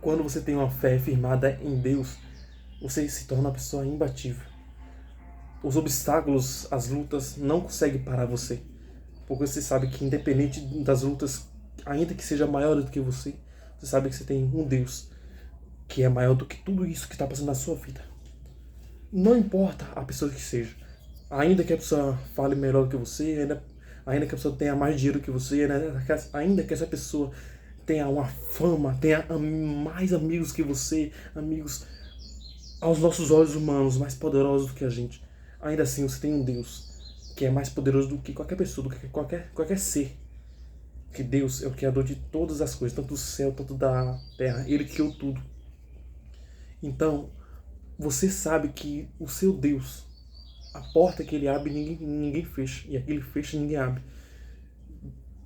Quando você tem uma fé firmada em Deus, você se torna uma pessoa imbatível. Os obstáculos, as lutas não conseguem parar você. Porque você sabe que independente das lutas, ainda que seja maior do que você sabe que você tem um Deus que é maior do que tudo isso que está passando na sua vida. Não importa a pessoa que seja. Ainda que a pessoa fale melhor do que você, ainda que a pessoa tenha mais dinheiro que você, ainda que essa pessoa tenha uma fama, tenha mais amigos que você, amigos aos nossos olhos humanos mais poderosos do que a gente. Ainda assim, você tem um Deus que é mais poderoso do que qualquer pessoa, do que qualquer ser. Que Deus é o criador de todas as coisas, tanto do céu, tanto da terra. Ele criou tudo. Então, você sabe que o seu Deus, a porta que ele abre, ninguém fecha. E aquele fecha, ninguém abre.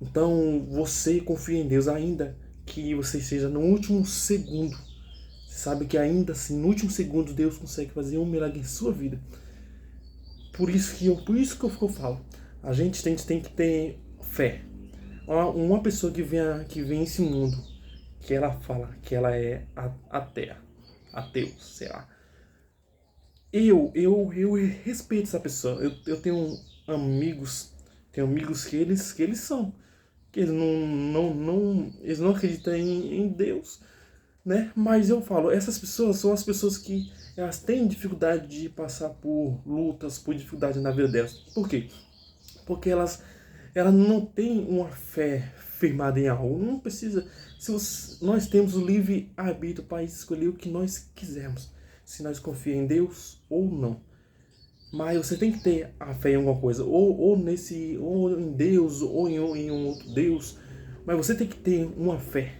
Então, você confia em Deus, ainda que você esteja no último segundo. Você sabe que ainda assim, no último segundo, Deus consegue fazer um milagre em sua vida. Por isso que eu falo. A gente tem que ter fé. Uma pessoa que vem esse mundo, que ela fala que ela é ateia, ateu, sei lá. Eu respeito essa pessoa. Eu tenho amigos que eles são, que eles eles não acreditam em Deus, né? Mas eu falo, essas pessoas são as pessoas que elas têm dificuldade de passar por lutas, por dificuldade na vida delas. Por quê? Porque elas não têm uma fé firmada em algo. Não precisa. Nós temos o livre arbítrio para escolher o que nós quisermos. Se nós confiamos em Deus ou não. Mas você tem que ter a fé em alguma coisa. Ou em Deus, ou em um outro Deus. Mas você tem que ter uma fé.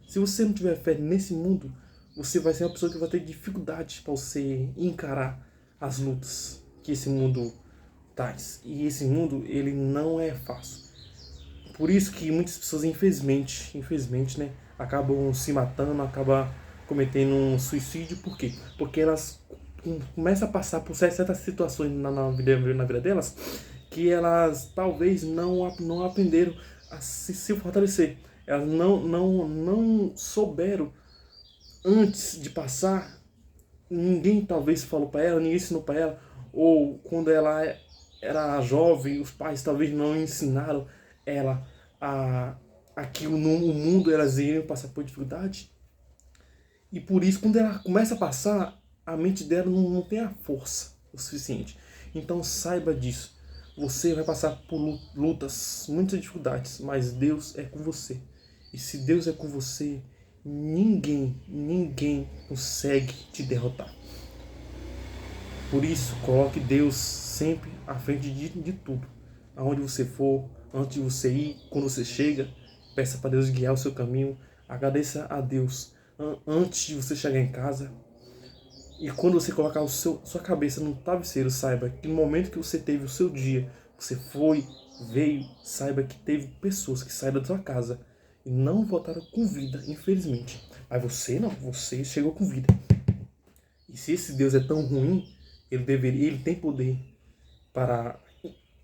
Se você não tiver fé nesse mundo, você vai ser uma pessoa que vai ter dificuldade para você encarar as lutas que esse mundo traz. E esse mundo, ele não é fácil. Por isso que muitas pessoas, infelizmente, né, acabam se matando, acabam cometendo um suicídio. Por quê? Porque elas começam a passar por certas situações na vida delas que elas talvez não aprenderam a se fortalecer. Elas não souberam antes de passar, ninguém talvez falou para ela, ninguém ensinou para ela, ou quando ela era jovem, os pais talvez não ensinaram ela a que o mundo elas iriam passar por dificuldade. E por isso, quando ela começa a passar, a mente dela não tem a força o suficiente. Então saiba disso. Você vai passar por lutas, muitas dificuldades, mas Deus é com você. E se Deus é com você, ninguém consegue te derrotar. Por isso, coloque Deus sempre à frente de tudo. Aonde você for, antes de você ir, quando você chega, peça para Deus guiar o seu caminho. Agradeça a Deus antes de você chegar em casa. E quando você colocar sua cabeça no travesseiro, saiba que no momento que você teve o seu dia, você foi, veio, saiba que teve pessoas que saíram da sua casa e não voltaram com vida, infelizmente. Mas você não, você chegou com vida. E se esse Deus é tão ruim, ele tem poder para,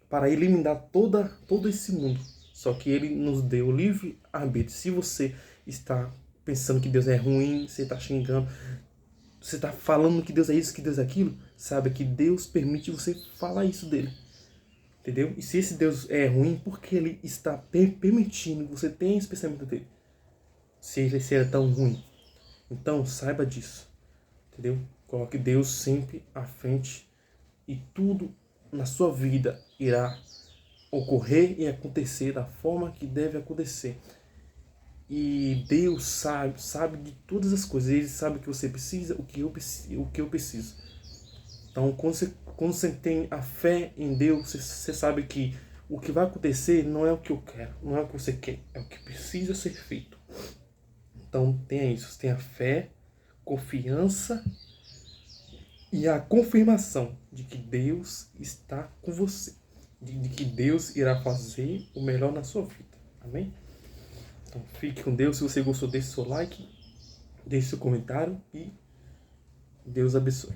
para eliminar todo esse mundo. Só que ele nos deu livre arbítrio. Se você está pensando que Deus é ruim, você está xingando, você está falando que Deus é isso, que Deus é aquilo, saiba que Deus permite você falar isso dele. Entendeu? E se esse Deus é ruim, porque ele está permitindo que você tenha esse pensamento dele? Se ele é tão ruim. Então, saiba disso. Entendeu? Coloque Deus sempre à frente e tudo na sua vida irá ocorrer e acontecer da forma que deve acontecer. E Deus sabe de todas as coisas. Ele sabe o que você precisa, o que eu preciso. Então, quando você tem a fé em Deus, você sabe que o que vai acontecer não é o que eu quero, não é o que você quer, é o que precisa ser feito. Então, tenha isso, tenha fé, confiança e a confirmação de que Deus está com você, de que Deus irá fazer o melhor na sua vida. Amém? Então fique com Deus. Se você gostou, deixe seu like, deixe seu comentário e Deus abençoe.